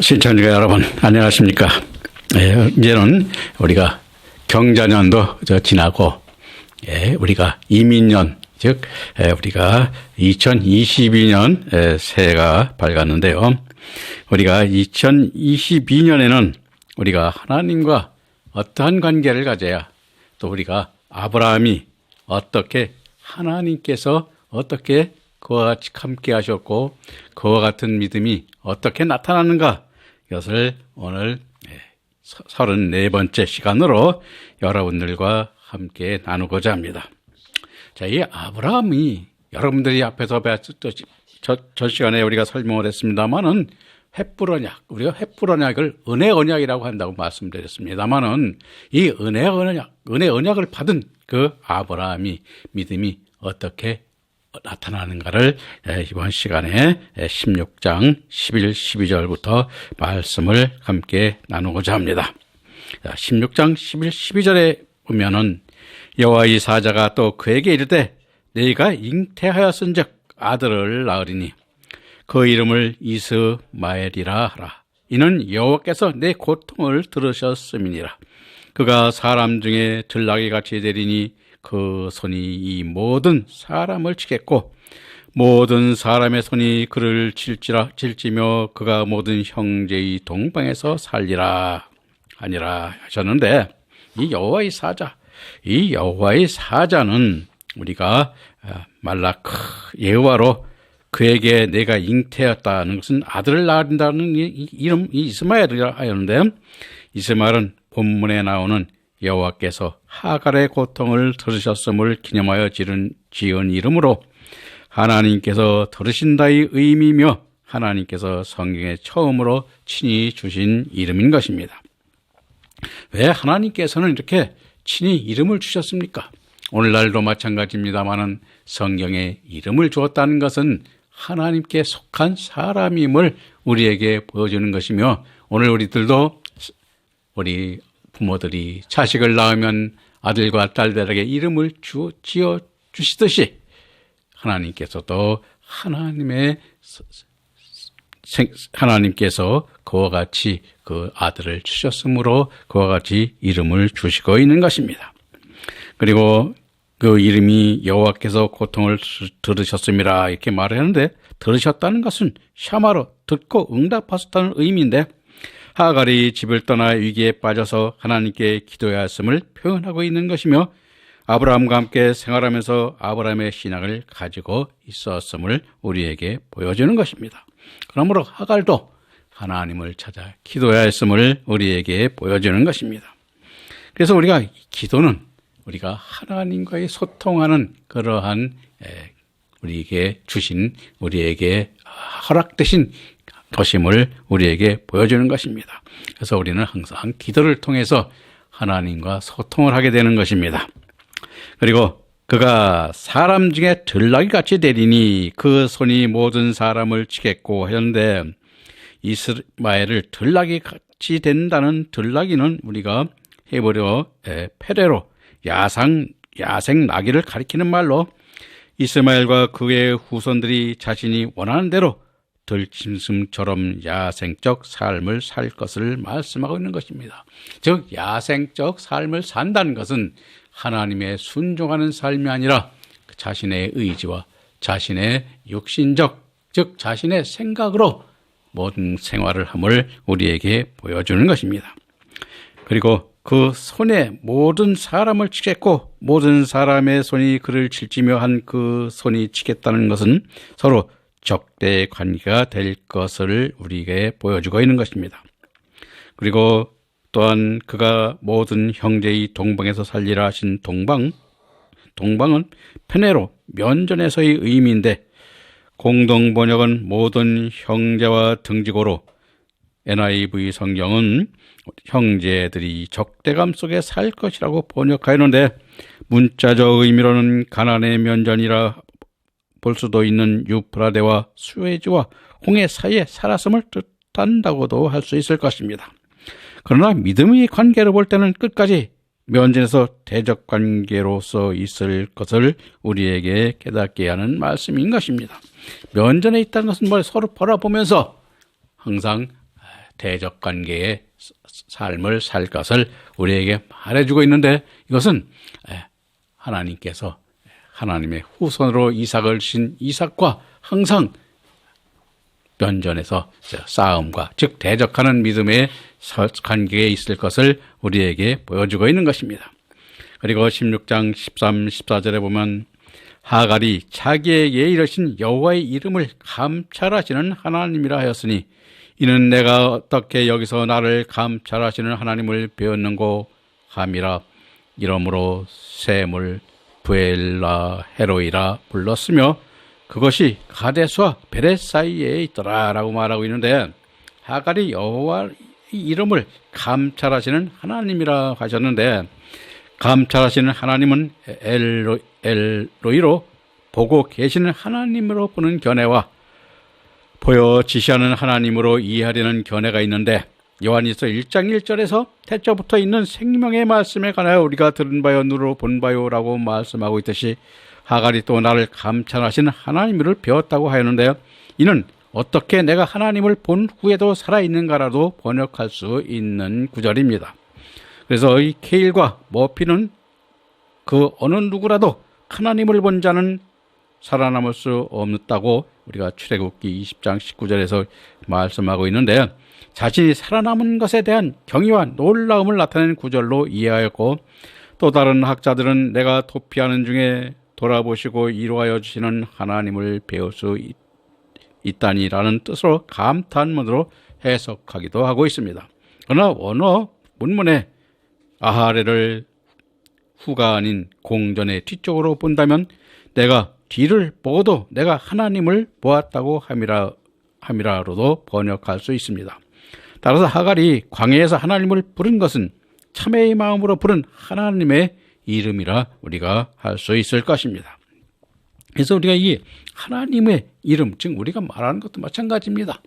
시청자 여러분, 안녕하십니까? 이제는 우리가 경자년도 지나고, 우리가 이민년, 즉, 우리가 2022년 새해가 밝았는데요. 우리가 2022년에는 우리가 하나님과 어떠한 관계를 가져야, 또 우리가 아브라함이 어떻게 하나님께서 어떻게 그와 같이 함께 하셨고 그와 같은 믿음이 어떻게 나타나는가, 이것을 오늘 34번째 시간으로 여러분들과 함께 나누고자 합니다. 자, 이 아브라함이 여러분들이 앞에서 배웠듯이 저 시간에 우리가 설명을 했습니다만은 우리가 횃불 언약을 은혜 언약이라고 한다고 말씀드렸습니다만은 이 은혜 언약을 받은 그 아브라함이 믿음이 어떻게 나타나는가를 이번 시간에 16장 11, 12절부터 말씀을 함께 나누고자 합니다. 16장 11, 12절에 보면은 여호와의 사자가 또 그에게 이르되 네가 잉태하였은즉 아들을 낳으리니 그 이름을 이스마엘이라 하라. 이는 여호와께서 내 고통을 들으셨음이니라. 그가 사람 중에 들나귀 같이 되리니 그 손이 이 모든 사람을 치겠고 모든 사람의 손이 그를 칠지며 그가 모든 형제의 동방에서 살리라 하니라 하셨는데, 이 여호와의 사자는 우리가 말라크 여호와로 그에게 내가 잉태했다는 것은 아들을 낳는다는 이름 이스마엘이라 하였는데, 이스마엘은 본문에 나오는 여호와께서 하갈의 고통을 들으셨음을 기념하여 지은 이름으로 하나님께서 들으신다의 의미며 하나님께서 성경에 처음으로 친히 주신 이름인 것입니다. 왜 하나님께서는 이렇게 친히 이름을 주셨습니까? 오늘날도 마찬가지입니다만은 성경에 이름을 주었다는 것은 하나님께 속한 사람임을 우리에게 보여주는 것이며, 오늘 우리 부모들이 자식을 낳으면 아들과 딸들에게 이름을 지어 주시듯이 하나님께서도 하나님께서 그와 같이 그 아들을 주셨으므로 그와 같이 이름을 주시고 있는 것입니다. 그리고 그 이름이 여호와께서 고통을 들으셨음이라 이렇게 말하는데, 들으셨다는 것은 샤마로 듣고 응답하셨다는 의미인데, 하갈이 집을 떠나 위기에 빠져서 하나님께 기도해야 했음을 표현하고 있는 것이며, 아브라함과 함께 생활하면서 아브라함의 신앙을 가지고 있었음을 우리에게 보여주는 것입니다. 그러므로 하갈도 하나님을 찾아 기도해야 했음을 우리에게 보여주는 것입니다. 그래서 우리가 기도는 우리가 하나님과의 소통하는 그러한 우리에게 허락되신 것임을 우리에게 보여주는 것입니다. 그래서 우리는 항상 기도를 통해서 하나님과 소통을 하게 되는 것입니다. 그리고 그가 사람 중에 들나귀 같이 되리니 그 손이 모든 사람을 치겠고 하였는데, 이스마엘을 들나귀 같이 된다는 들나귀는 우리가 헤브리어 페레로 야생 나귀를 가리키는 말로, 이스마엘과 그의 후손들이 자신이 원하는 대로 들짐승처럼 야생적 삶을 살 것을 말씀하고 있는 것입니다. 즉 야생적 삶을 산다는 것은 하나님의 순종하는 삶이 아니라 자신의 의지와 자신의 육신적, 즉 자신의 생각으로 모든 생활을 함을 우리에게 보여주는 것입니다. 그리고 그 손에 모든 사람을 치겠고 모든 사람의 손이 그를 칠지며 한 그 손이 치겠다는 것은 서로 적대 관계가 될 것을 우리에게 보여주고 있는 것입니다. 그리고 또한 그가 모든 형제의 동방에서 살리라 하신 동방은 페네로 면전에서의 의미인데, 공동 번역은 모든 형제와 등지고로, NIV 성경은 형제들이 적대감 속에 살 것이라고 번역하였는데, 문자적 의미로는 가나안의 면전이라 볼 수도 있는 유프라데와 수에즈와 홍해 사이에 살았음을 뜻한다고도 할 수 있을 것입니다. 그러나 믿음의 관계로 볼 때는 끝까지 면전에서 대적 관계로서 있을 것을 우리에게 깨닫게 하는 말씀인 것입니다. 면전에 있다는 것은 서로 바라보면서 항상 대적 관계의 삶을 살 것을 우리에게 말해주고 있는데, 이것은 하나님께서 하나님의 후손으로 이삭을 신 이삭과 항상 면전에서 싸움과, 즉 대적하는 믿음의 관계에 있을 것을 우리에게 보여주고 있는 것입니다. 그리고 16장 13, 14절에 보면 하갈이 자기에게 이르신 여호와의 이름을 감찰하시는 하나님이라 하였으니 이는 내가 어떻게 여기서 나를 감찰하시는 하나님을 배웠는고 함이라. 이러므로 셈을 부엘라 헤로이라 불렀으며 그것이 가데스와 베렛 사이에 있더라 라고 말하고 있는데, 하갈이 여호와의 이름을 감찰하시는 하나님이라 하셨는데, 감찰하시는 하나님은 엘로이로 보고 계시는 하나님으로 보는 견해와 보여 지시하는 하나님으로 이해하려는 견해가 있는데, 요한일서 1장 1절에서 태초부터 있는 생명의 말씀에 관하여 우리가 들은 바요 눈으로 본 바요라고 말씀하고 있듯이 하갈이 또 나를 감찰하시는 하나님을 배웠다고 하였는데요, 이는 어떻게 내가 하나님을 본 후에도 살아있는가라도 번역할 수 있는 구절입니다. 그래서 이 케일과 머피는 그 어느 누구라도 하나님을 본 자는 살아남을 수 없다고 우리가 출애굽기 20장 19절에서 말씀하고 있는데, 자신이 살아남은 것에 대한 경의와 놀라움을 나타내는 구절로 이해하였고, 또 다른 학자들은 내가 도피하는 중에 돌아보시고 이루하여 주시는 하나님을 배울 수 있다니라는 뜻으로 감탄문으로 해석하기도 하고 있습니다. 그러나 원어 문문에 아하레를 후가 아닌 공전의 뒤쪽으로 본다면 내가 뒤를 보고도 내가 하나님을 보았다고 함이라로도 번역할 수 있습니다. 따라서 하갈이 광야에서 하나님을 부른 것은 참회의 마음으로 부른 하나님의 이름이라 우리가 할 수 있을 것입니다. 그래서 우리가 이 하나님의 이름, 즉 우리가 말하는 것도 마찬가지입니다.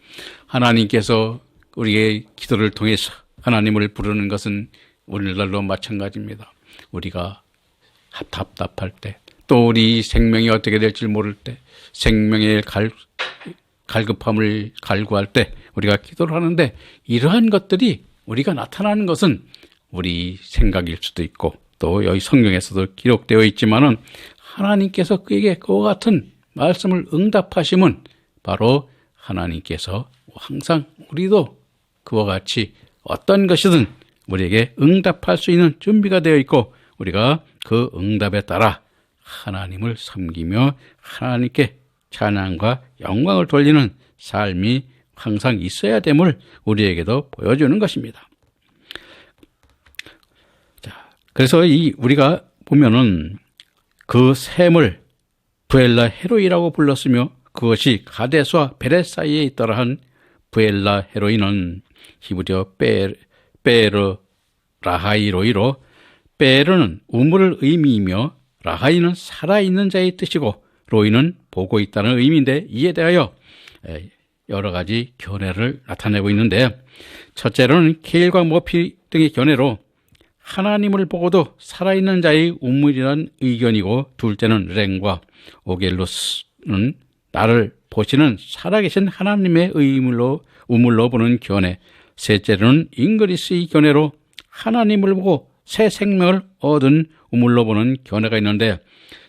하나님께서 우리의 기도를 통해서 하나님을 부르는 것은 오늘날도 마찬가지입니다. 우리가 답답할 때, 또 우리 생명이 어떻게 될지 모를 때, 생명의 갈급함을 갈구할 때 우리가 기도를 하는데, 이러한 것들이 우리가 나타나는 것은 우리 생각일 수도 있고, 또 여기 성경에서도 기록되어 있지만은 하나님께서 그에게 그와 같은 말씀을 응답하심은 바로 하나님께서 항상 우리도 그와 같이 어떤 것이든 우리에게 응답할 수 있는 준비가 되어 있고, 우리가 그 응답에 따라 하나님을 섬기며 하나님께 찬양과 영광을 돌리는 삶이 항상 있어야 됨을 우리에게도 보여주는 것입니다. 자, 그래서 우리가 보면은 그 셈을 부엘라 헤로이라고 불렀으며 그것이 가데스와 베렛 사이에 있더라 한 부엘라 헤로이는 히브리어 베르 라하이로이로, 베르는 우물을 의미이며 라하이는 살아있는 자의 뜻이고 로이는 보고 있다는 의미인데, 이에 대하여 여러 가지 견해를 나타내고 있는데, 첫째로는 케일과 머피 등의 견해로 하나님을 보고도 살아있는 자의 우물이라는 의견이고, 둘째는 랭과 오겔로스는 나를 보시는 살아계신 하나님의 우물로 보는 견해, 셋째로는 잉그리스의 견해로 하나님을 보고 새 생명을 얻은 우물로 보는 견해가 있는데,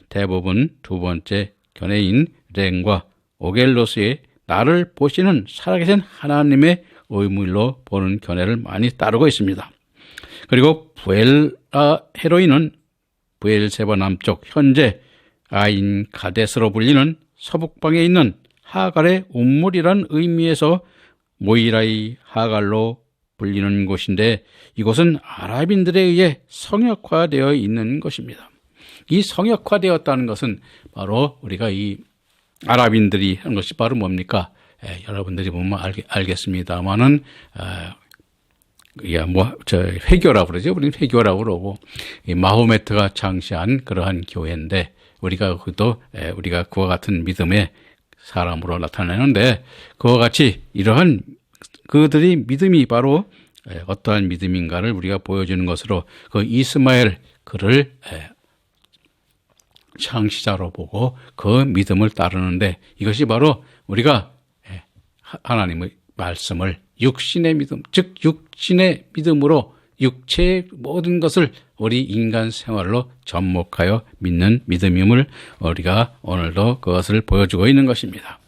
대부분 두 번째 견해인 랭과 오겔로스의 나를 보시는 살아계신 하나님의 우물로 보는 견해를 많이 따르고 있습니다. 그리고 부엘라 헤로이는 부엘세바 남쪽 현재 아인 가데스로 불리는 서북방에 있는 하갈의 우물이란 의미에서 모이라의 하갈로 불리는 곳인데, 이곳은 아랍인들에 의해 성역화되어 있는 것입니다. 이 성역화되었다는 것은 바로 우리가 이 아랍인들이 한 것이 바로 뭡니까? 여러분들이 보면 알겠습니다만은, 회교라고 그러죠. 우리는 회교라고 그러고, 이 마호메트가 창시한 그러한 교회인데, 우리가 그와 같은 믿음의 사람으로 나타내는데, 그와 같이 이러한 그들의 믿음이 바로 어떠한 믿음인가를 우리가 보여주는 것으로 그 이스마엘 그를 창시자로 보고 그 믿음을 따르는데, 이것이 바로 우리가 하나님의 말씀을 육신의 믿음, 즉 육신의 믿음으로 육체의 모든 것을 우리 인간 생활로 접목하여 믿는 믿음임을 우리가 오늘도 그것을 보여주고 있는 것입니다.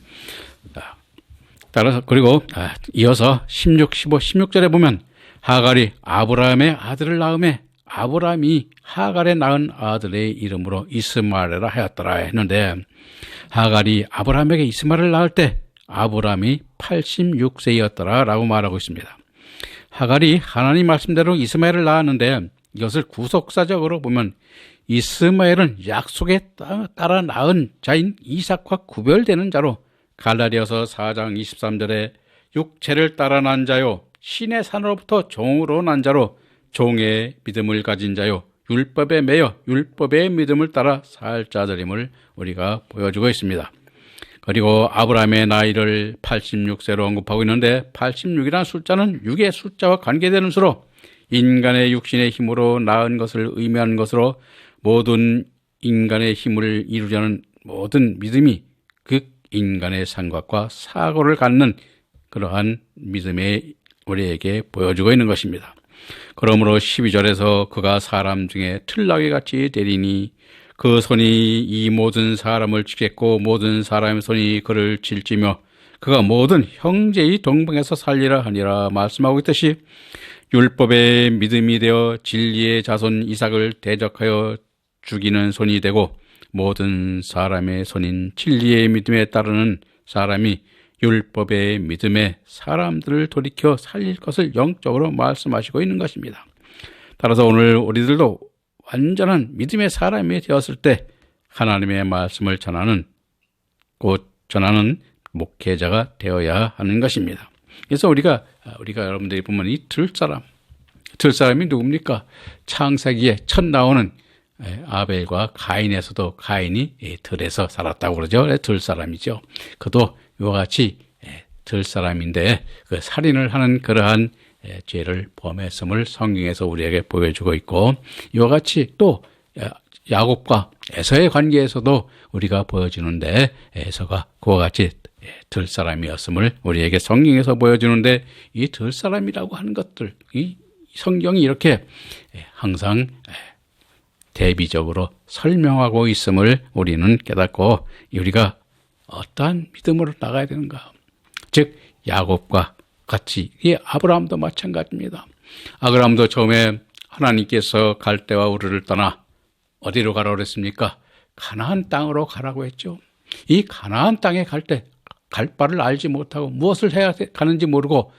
따라서 그리고 이어서 16, 15, 16절에 보면 하갈이 아브라함의 아들을 낳음에 아브라함이 하갈의 낳은 아들의 이름으로 이스마엘이라 하였더라 했는데, 하갈이 아브라함에게 이스마엘을 낳을 때 아브라함이 86세였더라 라고 말하고 있습니다. 하갈이 하나님 말씀대로 이스마엘을 낳았는데, 이것을 구속사적으로 보면 이스마엘은 약속에 따라 낳은 자인 이삭과 구별되는 자로 갈라디아서 4장 23절에 육체를 따라 난 자요 신의 산으로부터 종으로 난 자로 종의 믿음을 가진 자요 율법에 매여 율법의 믿음을 따라 살 자들임을 우리가 보여주고 있습니다. 그리고 아브라함의 나이를 86세로 언급하고 있는데, 86이라는 숫자는 6의 숫자와 관계되는 수로 인간의 육신의 힘으로 낳은 것을 의미하는 것으로 모든 인간의 힘을 이루려는 모든 믿음이 그 인간의 생각과 사고를 갖는 그러한 믿음에 우리에게 보여주고 있는 것입니다. 그러므로 12절에서 그가 사람 중에 틀나귀 같이 되리니 그 손이 이 모든 사람을 치겠고 모든 사람의 손이 그를 칠지며 그가 모든 형제의 동방에서 살리라 하니라 말씀하고 있듯이, 율법의 믿음이 되어 진리의 자손 이삭을 대적하여 죽이는 손이 되고 모든 사람의 손인 진리의 믿음에 따르는 사람이 율법의 믿음에 사람들을 돌이켜 살릴 것을 영적으로 말씀하시고 있는 것입니다. 따라서 오늘 우리들도 완전한 믿음의 사람이 되었을 때 하나님의 말씀을 전하는 목회자가 되어야 하는 것입니다. 그래서 우리가 여러분들이 보면 이 들사람이 누굽니까? 창세기에 첫 나오는 아벨과 가인에서도 가인이 들에서 살았다고 그러죠. 들사람이죠. 그도 이와 같이 들사람인데 그 살인을 하는 그러한 죄를 범했음을 성경에서 우리에게 보여주고 있고, 이와 같이 또 야곱과 에서의 관계에서도 우리가 보여주는데, 에서가 그와 같이 들사람이었음을 우리에게 성경에서 보여주는데, 이 들사람이라고 하는 것들, 이 성경이 이렇게 항상 대비적으로 설명하고 있음을 우리는 깨닫고, 우리가 어떠한 믿음으로 나가야 되는가. 즉 야곱과 같이, 이 아브라함도 마찬가지입니다. 아브라함도 처음에 하나님께서 갈대와 우르를 떠나 어디로 가라고 그랬습니까? 가나안 땅으로 가라고 했죠. 이 가나안 땅에 갈 때 갈 바를 알지 못하고 무엇을 해야 가는지 모르고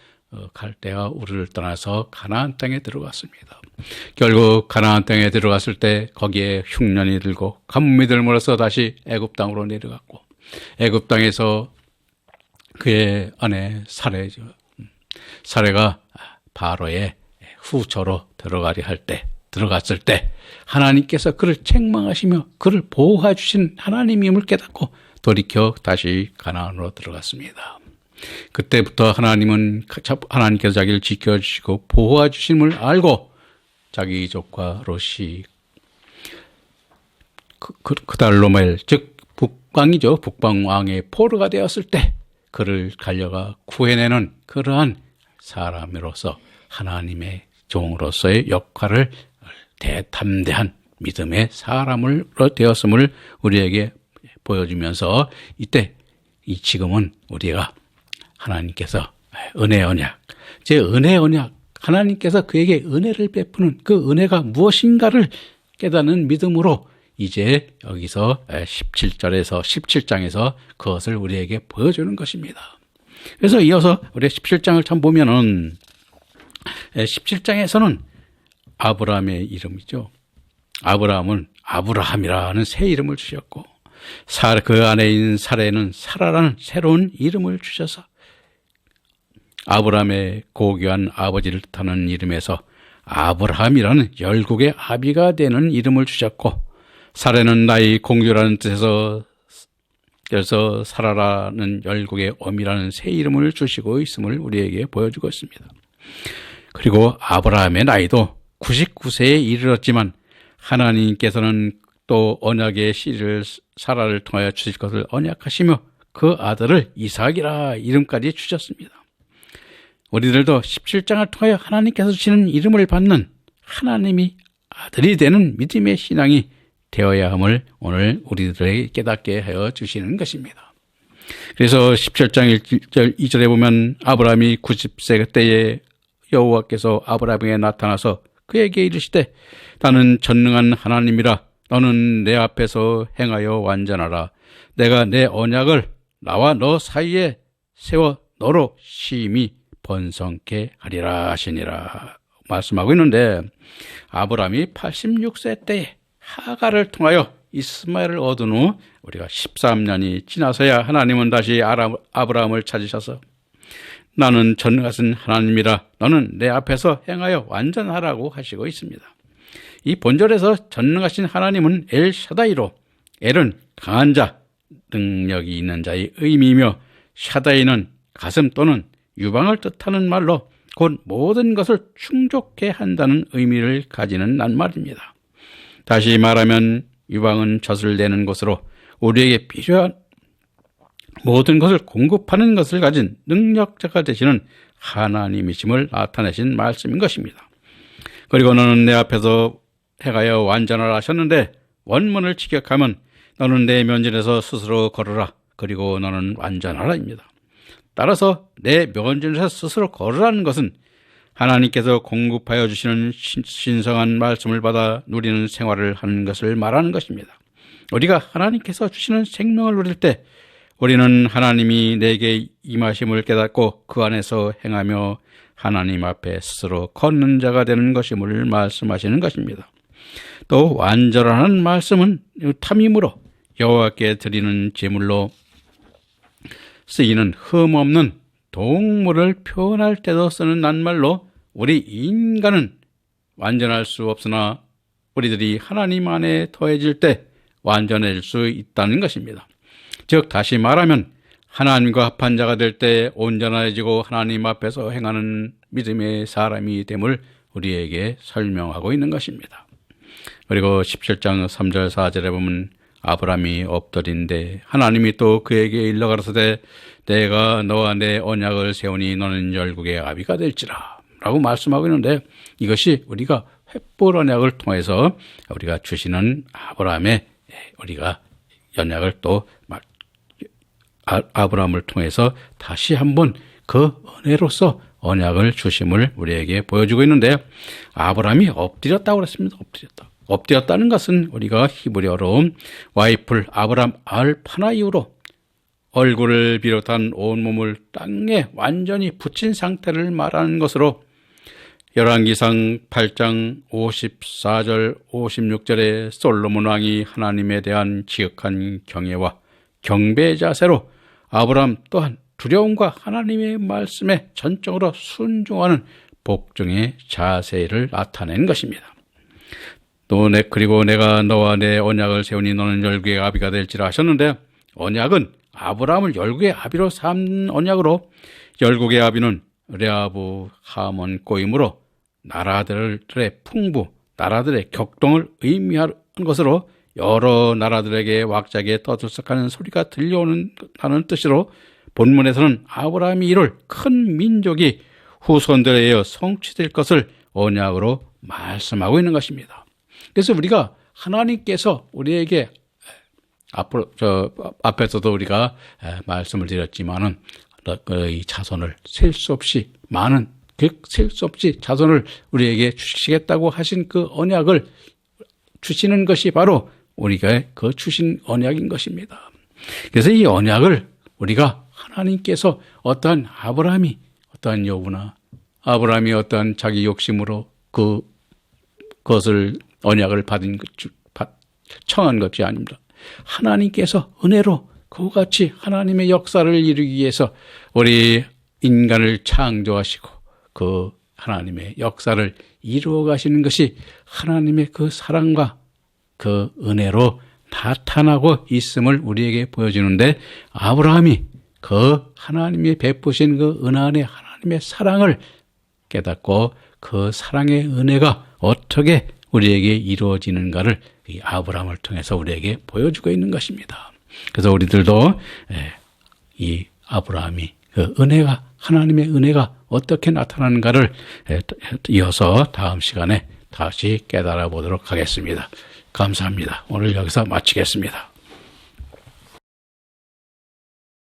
갈대와 우르를 떠나서 가나안 땅에 들어갔습니다. 결국 가나안 땅에 들어갔을 때 거기에 흉년이 들고 가뭄이 들므로써 다시 애굽 땅으로 내려갔고, 애굽 땅에서 그의 아내 사레가 바로의 후처로 들어갔을 때 하나님께서 그를 책망하시며 그를 보호해 주신 하나님임을 깨닫고 돌이켜 다시 가나안으로 들어갔습니다. 그때부터 하나님께서 자기를 지켜주시고 보호해 주심을 알고 자기 조카 롯이 그달로멜, 즉 북방이죠. 북방왕의 포로가 되었을 때 그를 갈려가 구해내는 그러한 사람으로서 하나님의 종으로서의 역할을 담대한 믿음의 사람으로 되었음을 우리에게 보여주면서, 지금은 우리가 하나님께서 은혜의 언약, 하나님께서 그에게 은혜를 베푸는 그 은혜가 무엇인가를 깨닫는 믿음으로 이제 여기서 17절에서 17장에서 그것을 우리에게 보여주는 것입니다. 그래서 이어서 우리 17장을 참 보면은 17장에서는 아브라함의 이름이죠. 아브라함은 아브라함이라는 새 이름을 주셨고, 그 안에 있는 사레는 사라라는 새로운 이름을 주셔서 아브라함의 고귀한 아버지를 뜻하는 이름에서 아브라함이라는 열국의 아비가 되는 이름을 주셨고, 사레는 나의 공주라는 뜻에서 그래서 사라라는 열국의 어미라는 새 이름을 주시고 있음을 우리에게 보여주고 있습니다. 그리고 아브라함의 나이도 99세에 이르렀지만 하나님께서는 또 언약의 씨를 사라를 통하여 주실 것을 언약하시며 그 아들을 이삭이라 이름까지 주셨습니다. 우리들도 17장을 통하여 하나님께서 주시는 이름을 받는 하나님이 아들이 되는 믿음의 신앙이 되어야 함을 오늘 우리들에게 깨닫게 하여 주시는 것입니다. 그래서 17장 1절 2절에 보면 아브라함이 90세 때에 여호와께서 아브라함에게 나타나서 그에게 이르시되 나는 전능한 하나님이라 너는 내 앞에서 행하여 완전하라. 내가 내 언약을 나와 너 사이에 세워 너로 심히 번성케 하리라 하시니라 말씀하고 있는데, 아브라함이 86세 때에 하갈을 통하여 이스마엘을 얻은 후 우리가 13년이 지나서야 하나님은 다시 아브라함을 찾으셔서 나는 전능하신 하나님이라 너는 내 앞에서 행하여 완전하라고 하시고 있습니다. 이 본절에서 전능하신 하나님은 엘샤다이로, 엘은 강한 자, 능력이 있는 자의 의미이며 샤다이는 가슴 또는 유방을 뜻하는 말로 곧 모든 것을 충족해 한다는 의미를 가지는 낱말입니다. 다시 말하면 유방은 젖을 내는 곳으로 우리에게 필요한 모든 것을 공급하는 것을 가진 능력자가 되시는 하나님이심을 나타내신 말씀인 것입니다. 그리고 너는 내 앞에서 행하여 완전하라 하셨는데, 원문을 직역하면 너는 내 면전에서 스스로 걸으라, 그리고 너는 완전하라입니다. 따라서 내 면전에서 스스로 걸으라는 것은 하나님께서 공급하여 주시는 신성한 말씀을 받아 누리는 생활을 하는 것을 말하는 것입니다. 우리가 하나님께서 주시는 생명을 누릴 때 우리는 하나님이 내게 임하심을 깨닫고 그 안에서 행하며 하나님 앞에 스스로 걷는 자가 되는 것임을 말씀하시는 것입니다. 또 완전하는 말씀은 탐임으로 여호와께 드리는 제물로 쓰이는 흠없는 동물을 표현할 때도 쓰는 낱말로 우리 인간은 완전할 수 없으나 우리들이 하나님 안에 더해질 때 완전해질 수 있다는 것입니다. 즉 다시 말하면 하나님과 합한 자가 될 때 온전해지고 하나님 앞에서 행하는 믿음의 사람이 됨을 우리에게 설명하고 있는 것입니다. 그리고 17장 3절 4절에 보면 아브라함이 엎드린데 하나님이 또 그에게 일러 가라사대 내가 너와 내 언약을 세우니 너는 열국의 아비가 될지라 라고 말씀하고 있는데, 이것이 우리가 횃불 언약을 통해서 우리가 주시는 아브라함의 우리가 언약을 또 아브라함을 통해서 다시 한번 그 은혜로서 언약을 주심을 우리에게 보여주고 있는데, 아브라함이 엎드렸다고 그랬습니다. 엎드렸다는 것은 우리가 히브리어로 와이플 아브람 알파나이우로 얼굴을 비롯한 온몸을 땅에 완전히 붙인 상태를 말하는 것으로 열왕기상 8장 54절 56절에 솔로몬 왕이 하나님에 대한 지극한 경외와 경배의 자세로 아브람 또한 두려움과 하나님의 말씀에 전적으로 순종하는 복종의 자세를 나타낸 것입니다. 또 그리고 내가 너와 내 언약을 세우니 너는 열국의 아비가 될지라 하셨는데, 언약은 아브라함을 열국의 아비로 삼는 언약으로 열국의 아비는 레아브 하몬 꼬임으로 나라들의 풍부, 나라들의 격동을 의미하는 것으로 여러 나라들에게 왁자게 떠들썩하는 소리가 들려오는 뜻으로 본문에서는 아브라함이 이룰 큰 민족이 후손들에 의해 성취될 것을 언약으로 말씀하고 있는 것입니다. 그래서 우리가 하나님께서 우리에게 앞에서도 우리가 말씀을 드렸지만은 이 자손을 셀 수 없이 많은 셀 수 없이 자손을 우리에게 주시겠다고 하신 그 언약을 주시는 것이 바로 우리가 그 주신 언약인 것입니다. 그래서 이 언약을 우리가 하나님께서 어떠한 아브라함이 어떠한 여부나 아브라함이 어떠한 자기 욕심으로 그것을 언약을 청한 것이 아닙니다. 하나님께서 은혜로 그와 같이 하나님의 역사를 이루기 위해서 우리 인간을 창조하시고 그 하나님의 역사를 이루어 가시는 것이 하나님의 그 사랑과 그 은혜로 나타나고 있음을 우리에게 보여주는데, 아브라함이 그 하나님이 베푸신 그 은혜의 하나님의 사랑을 깨닫고 그 사랑의 은혜가 어떻게 우리에게 이루어지는가를 이 아브라함을 통해서 우리에게 보여주고 있는 것입니다. 그래서 우리들도 이 아브라함이 그 은혜가, 하나님의 은혜가 어떻게 나타나는가를 이어서 다음 시간에 다시 깨달아 보도록 하겠습니다. 감사합니다. 오늘 여기서 마치겠습니다.